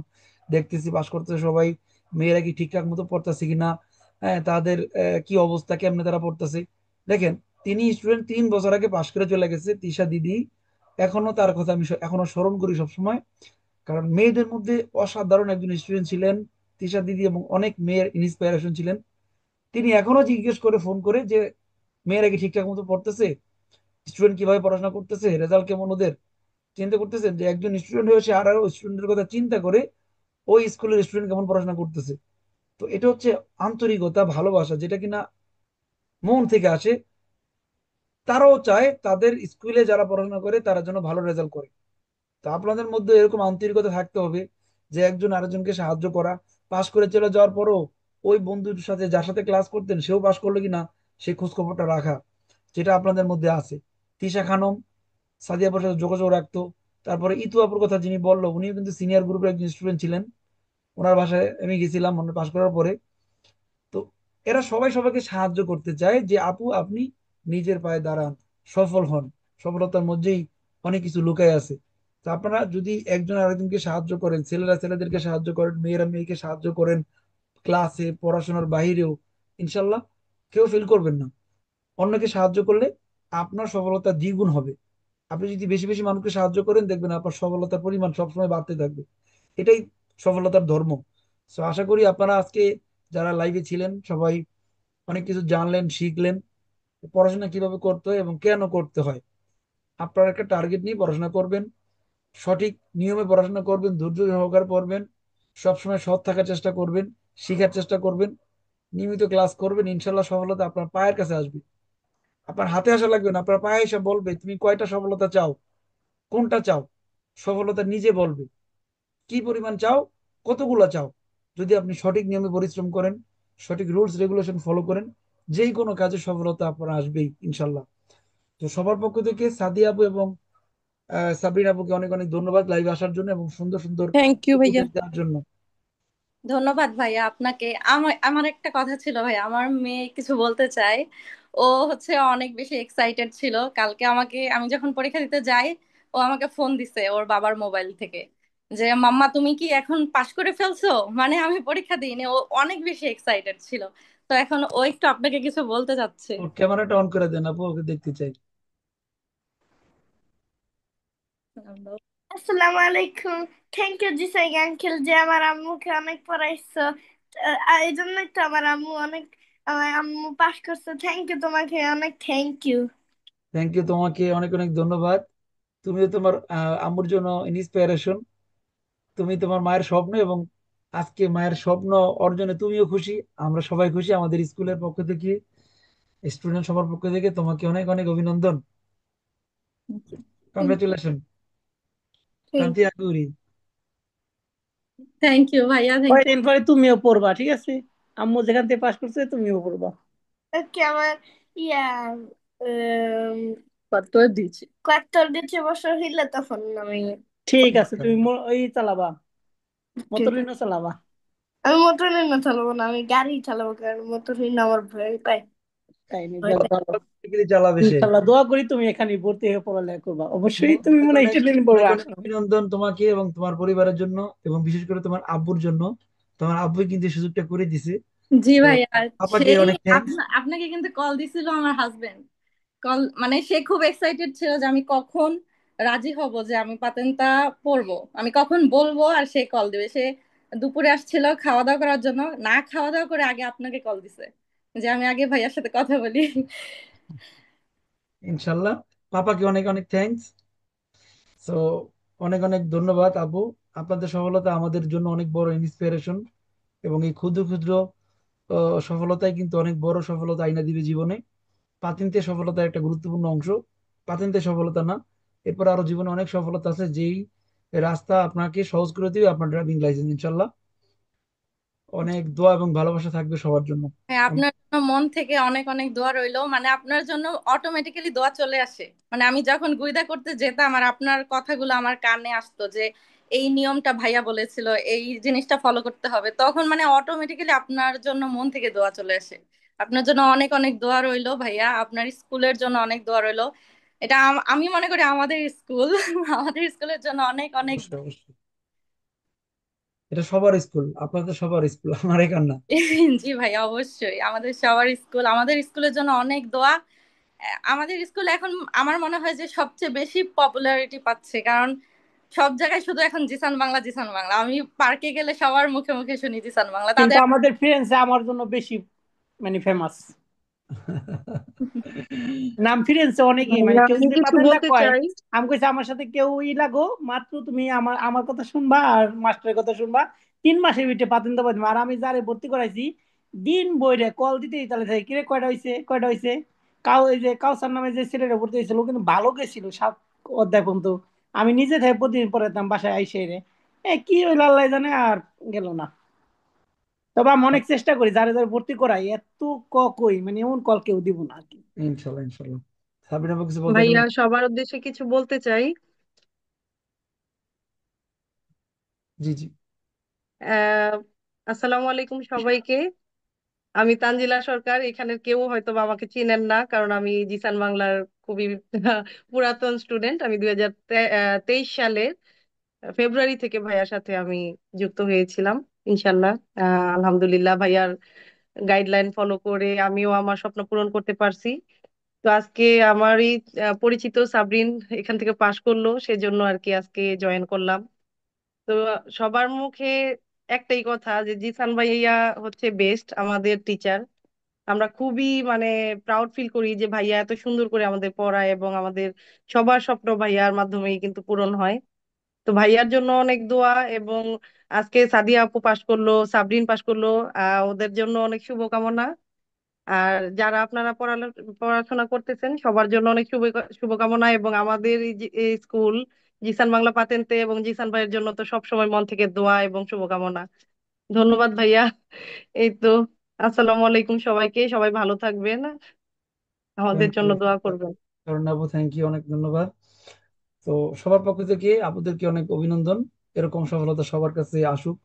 দেখতেছি পাশ করতেছে সবাই, মেয়েরা কি ঠিকঠাক মতো পড়তেছে কিনা, হ্যাঁ তাদের কি অবস্থা, কেমনে তারা পড়তেছে। দেখেন, তিনি স্টুডেন্ট 3 বছর আগে পাশ করে চলে গেছে তিশা দিদি, এখনো তার কথা আমি এখনো স্মরণ করি সবসময়। কারণ মেয়েদের মধ্যে অসাধারণ একজন স্টুডেন্ট ছিলেন তিশা দিদি, এবং অনেক মেয়ের ইন্সপায়ারেশন ছিলেন। তিনি এখনো জিজ্ঞেস করে ফোন করে যে মেয়েরা কি ঠিকঠাক মতো পড়তেছে, স্টুডেন্ট কিভাবে পড়াশোনা করতেছে, রেজাল্ট কেমন ওদের। চিন্তা করতেছেন যে একজন স্টুডেন্ট হয়েছে আর আরো স্টুডেন্টের কথা চিন্তা করে ওই স্কুলের স্টুডেন্ট কেমন পড়াশোনা করতেছে। তো এটা হচ্ছে আন্তরিকতা, ভালোবাসা, যেটা কিনা মন থেকে আসে। তারাও চায় তাদের স্কুলে যারা পড়াশোনা করে তারা যেন ভালো রেজাল্ট করে। তো আপনাদের মধ্যে এরকম আন্তরিকতা থাকতে হবে যে একজন আরেকজনকে সাহায্য করা। পাশ করে চলে যাওয়ার পরও ওই বন্ধুর সাথে যার সাথে ক্লাস করতেন সেও পাশ করলো কিনা সেই খোঁজ খবরটা রাখা, যেটা আপনাদের মধ্যে আছে। তিশা খানম সাদিয়া আপুর সাথে যোগাযোগ রাখতো। তারপরে ইতু আপুর কথা যিনি বললো, উনিও কিন্তু সিনিয়র গ্রুপের একজন স্টুডেন্ট ছিলেন, ওনার বাসায় আমি গেছিলাম মনে পাশ করার পরে। তো এরা সবাই সবাইকে সাহায্য করতে চায় যে আপু আপনি নিজের পায়ে দাঁড়ান, সফল হন। সফলতার মধ্যেই অনেক কিছু লুকায় আছে। তো আপনারা যদি একজন আরেকজনকে সাহায্য করেন, ছেলেরা ছেলেদেরকে সাহায্য করেন, মেয়েরা মেয়েকে সাহায্য করেন, ক্লাসে পড়াশোনার বাহিরেও, ইনশাল্লাহ কেউ ফেল করবেন না। অন্যকে সাহায্য করলে আপনার সফলতা দ্বিগুণ হবে। আপনি যদি বেশি বেশি মানুষকে সাহায্য করেন দেখবেন আপনার সফলতার পরিমাণ সবসময় বাড়তে থাকবে। এটাই সফলতার ধর্ম। তো আশা করি আপনারা আজকে যারা লাইভে ছিলেন সবাই অনেক কিছু জানলেন, শিখলেন, পড়াশোনা কিভাবে করতে হয় এবং কেন করতে হয়। আপনারা একটা টার্গেট নিয়ে পড়াশোনা করবেন, সঠিক নিয়মে পড়াশোনা করবেন, ধৈর্য সহকারে পড়বেন, সবসময় সৎ থাকার চেষ্টা করবেন, শিখার চেষ্টা করবেন, নিয়মিত ক্লাস করবেন, ইনশাল্লাহ সফলতা আপনার পায়ের কাছে আসবে। আপনার হাতে আসা লাগবে না, আপনার পায়ে এসে বলবে তুমি কয়টা সফলতা চাও, কোনটা চাও। সফলতা নিজে বলবে কি পরিমাণ চাও, কতগুলা চাও। যদি আপনি সঠিক নিয়মে পরিশ্রম করেন, সঠিক রুলস রেগুলেশন ফলো করেন, যেই কোনো কাজে সফলতা আপনার আসবেই ইনশাল্লাহ। তো সবার পক্ষ থেকে সাদিয়া আপু এবং সাবরিন আপুকে অনেক অনেক ধন্যবাদ লাইভে আসার জন্য এবং সুন্দর সুন্দর থ্যাংক ইউ ভাইয়া। উপদেশ দেওয়ার জন্য। ধন্যবাদ ভাইয়া আপনাকে। আমার আমার একটা কথা ছিল ভাই, আমার মেয়ে কিছু বলতে চায়। ও হচ্ছে অনেক বেশি এক্সাইটেড ছিল কালকে আমাকে, আমি যখন পরীক্ষা দিতে যাই ও আমাকে ফোন দিছে ওর বাবার মোবাইল থেকে যে মাম্মা তুমি কি এখন পাশ করে ফেলছো, মানে আমি পরীক্ষা দিইনি। ও অনেক বেশি এক্সাইটেড ছিল। তো এখন ও একটু আপনাকে কিছু বলতে চাচ্ছে। ওর ক্যামেরাটা অন করে দেন আপু, ওকে দেখতে চাই। আসসালামু আলাইকুম। থ্যাংক ইউ জিসাই আঙ্কেল যে আমার আম্মুকে অনেক পড়াইছো। এই জন্যই তো আমার আম্মু অনেক, আমার আম্মু পাস করছে। থ্যাংক ইউ তোমাকে, অনেক থ্যাংক ইউ। থ্যাংক ইউ, তোমাকে অনেক অনেক ধন্যবাদ। তুমি তো তোমার আম্মুর জন্য ইন্সপিরেশন, তুমি তোমার মায়ের স্বপ্ন, এবং আজকে মায়ের স্বপ্ন অর্জনে তুমিও খুশি, আমরা সবাই খুশি। আমাদের স্কুলের পক্ষ থেকে, স্টুডেন্ট সবার পক্ষ থেকে তোমাকে অনেক অনেক অভিনন্দন, congratulation, Kanti Aguri. Thank you ভাইয়া, থ্যাংক ইউ। কয়দিন পরে তুমিও পড়বা, ঠিক আছে? আম্মু যেখান থেকে পাস করছে তুমিও পড়বা। ওকে আমার ইয়া কত দিচ্ছি 71 বছর হইলে তখন আমি ঠিক আছে, তুমি ওই চালাবা, ঠিক মোটরসাইকেল আছে। চালাবা। আমি মোটর না চালাবো না, আমি গাড়ি চালাবো, কারণ মোটর আমার ভয় পাই। তাই নি, ভয় যাক পাই। ভালো। চালাবে সে। ইনশাল্লাহ দোয়া করি তুমি এখানে ভর্তি হয়ে পড়ালেখা করবা, অবশ্যই তুমি অনেক মনে হয় অনেক ইটালিয়ান পড়বে অনেক অনেক আশা করি। অভিনন্দন তোমাকে এবং তোমার পরিবারের জন্য, এবং বিশেষ করে তোমার আব্বুর জন্য। তোমার আব্বু কিন্তু এই সুযোগটা করে দিছে। জি তো ভাইয়া, পাপাকে সেই অনেক থ্যাঙ্কস। আপনাকে কিন্তু কল দিছিল আমার হাজবেন্ড। কল মানে সে খুব এক্সাইটেড ছিল যে আমি কখন রাজি হব, যে আমি পাতেনটা পড়বো, আমি কখন বলবো আর সে কল দিবে। সে দুপুরে আসছিল খাওয়া দাওয়া করার জন্য, না খাওয়া দাওয়া করে আগে আপনাকে কল দিছে যে আমি আগে ভাইয়ার সাথে কথা বলি। ইনশাল্লাহ। পাপাকে অনেক অনেক থ্যাঙ্কস। তো অনেক অনেক ধন্যবাদ আপু। আপনাদের সফলতা আমাদের জন্য অনেক বড় ইন্সপিরেশন, এবং এই ক্ষুদ্র ক্ষুদ্র সফলতাই কিন্তু অনেক বড় সফলতা আইনা দিবে জীবনে। পাতিনতে সফলতার একটা গুরুত্বপূর্ণ অংশ। পাতিনতে সফলতা না, এরপর আরো জীবনে অনেক সফলতা আছে, যেই রাস্তা আপনাকে সহজ করে দিবে আপনার ড্রাইভিং লাইসেন্স। ইনশাল্লাহ অনেক দোয়া এবং ভালোবাসা থাকবে সবার জন্য। হ্যাঁ, আপনার জন্য মন থেকে অনেক অনেক দোয়া রইলো। মানে আপনার জন্য অটোমেটিক্যালি দোয়া চলে আসে। মানে আমি যখন গুইদা করতে যেতাম আর আপনার কথাগুলো আমার কানে আসতো যে এই নিয়মটা ভাইয়া বলেছিল, এই জিনিসটা ফলো করতে হবে, তখন মানে অটোমেটিক্যালি আপনার জন্য মন থেকে দোয়া চলে আসে। আপনার জন্য অনেক অনেক দোয়া রইলো ভাইয়া, আপনার স্কুলের জন্য অনেক দোয়া রইলো। এটা আমি মনে করি আমাদের স্কুল আমাদের স্কুলের জন্য অনেক অনেক অবশ্যই অবশ্যই, এটা সবার স্কুল, আপনাদের সবার স্কুল, আমার একার না। জি ভাই, অবশ্যই আমাদের সবার স্কুল, আমাদের স্কুলের জন্য অনেক দোয়া। আমাদের স্কুল এখন আমার মনে হয় যে সবচেয়ে বেশি পপুলারিটি পাচ্ছে, কারণ সব জায়গায় শুধু এখন জিসান বাংলা জিসান বাংলা। আমি পার্কে গেলে সবার মুখে মুখে শুনি জিসান বাংলা কিন্তু তাদের। আমাদের ফ্রেন্ডস আমার জন্য বেশি মানে ফেমাস। নাম ফ্রেন্ডস অনেকেই, মানে ভাইয়া কেউ আমি যদি কিছু পাতেন না বলতে কয়, চাই। আমি কইছি আমার সাথে কেউ লাগো, মাত্র তুমি আমার আমার কথা শুনবা আর মাস্টারের কথা শুনবা, 3 মাসের ভিতরে পাতেন তো পাইবা। আর আমি যারে ভর্তি করাইছি দিন বইরে কল দিতেই তাহলে থাকি, কিরে কয়টা হইছে কয়টা হইছে। কাউ এই যে কাউসার নামে যে ছেলেটা ভর্তি হয়েছিল ও কিন্তু ভালো গেছিল 7 অধ্যায় পর্যন্ত। আমি নিজে থেকে প্রতিদিন পড়াতাম বাসায় আইসে রে, কি হইলো আল্লাহ জানে, আর গেল না। তবে আমি অনেক চেষ্টা করি যারা যারা ভর্তি করাই, এত কই মানে এমন কল কেউ দিব না আর কি। ইনশাল্লাহ ইনশাল্লাহ। সাবিনা আপু কিছু বলতে ভাইয়া গেলেন? সবার উদ্দেশ্যে কিছু বলতে চাই। জি জি। আহ আসসালামু আলাইকুম সবাইকে। আমি তানজিলা সরকার, এখানের কেউ হয়তো বা আমাকে চিনেন না, কারণ আমি জিসান বাংলার খুবই পুরাতন স্টুডেন্ট। আমি 2023 সালের ফেব্রুয়ারি থেকে ভাইয়ার সাথে আমি যুক্ত হয়েছিলাম। ইনশাল্লাহ আলহামদুলিল্লাহ ভাইয়ার গাইডলাইন ফলো করে আমিও আমার স্বপ্ন পূরণ করতে পারছি। তো আজকে আমারই পরিচিত সাবরিন এখান থেকে পাশ করলো, সেজন্য আর কি আজকে জয়েন করলাম। তো সবার মুখে একটাই কথা যে জিসান ভাইয়া হচ্ছে বেস্ট আমাদের টিচার। আমরা খুবই মানে প্রাউড ফিল করি যে ভাইয়া এত সুন্দর করে আমাদের পড়ায় এবং আমাদের সবার স্বপ্ন ভাইয়ার মাধ্যমেই কিন্তু পূরণ হয়। তো ভাইয়ার জন্য অনেক দোয়া। এবং আজকে সাদিয়া আপু পাশ করলো, সাবরিন পাশ করলো, ওদের জন্য অনেক শুভকামনা। আর যারা আপনারা পড়াশোনা করতেছেন সবার জন্য অনেক শুভকামনা। এবং আমাদের এই যে এই স্কুল জিসান বাংলা পাতেন্তে এবং জিসান ভাইয়ের জন্য তো সব সময় মন থেকে দোয়া এবং শুভকামনা। ধন্যবাদ ভাইয়া। এই তো, আসসালামু আলাইকুম সবাইকে, সবাই ভালো থাকবেন, আমাদের থ্যাংক জন্য ইউ। দোয়া করবেন। কারণ আপু, থ্যাংক ইউ, অনেক ধন্যবাদ। তো সবার পক্ষ থেকে আপনাদেরকে অনেক অভিনন্দন। এরকম সফলতা সবার কাছে আসুক,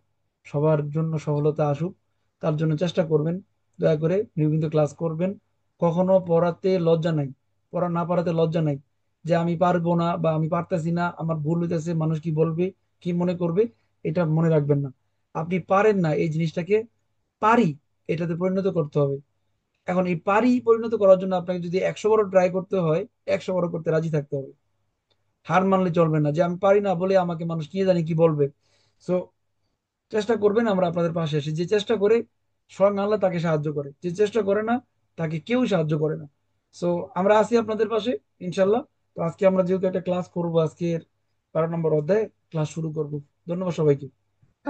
সবার জন্য সফলতা আসুক, তার জন্য চেষ্টা করবেন। দয়া করে নিয়মিত ক্লাস করবেন। কখনো পড়াতে লজ্জা নাই, পড়া না পারাতে লজ্জা নাই, যে আমি পারবো না বা আমি পারতেছি না, আমার ভুল হইতেছে, মানুষ কি বলবে, কি মনে করবে, এটা মনে রাখবেন না। আপনি পারেন না এই জিনিসটাকে পারি এটাতে পরিণত করতে হবে। এখন এই পারি পরিণত করার জন্য আপনাকে যদি 100 বার ট্রাই করতে হয়, 100 বার করতে রাজি থাকতে হবে। হার মানলে চলবে না, যে আমি পারি না বলে আমাকে মানুষ কি জানি কি বলবে। সো চেষ্টা করবেন, আমরা আপনাদের পাশে আছি। যে চেষ্টা করে স্বয়ং আল্লাহ তাকে সাহায্য করে, যে চেষ্টা করে না তাকে কেউ সাহায্য করে না। সো আমরা আছি আপনাদের পাশে, ইনশাল্লাহ। তো আজকে আমরা যেহেতু একটা ক্লাস করব, আজকের 12 নম্বর অধ্যায় ক্লাস শুরু করব। ধন্যবাদ সবাইকে।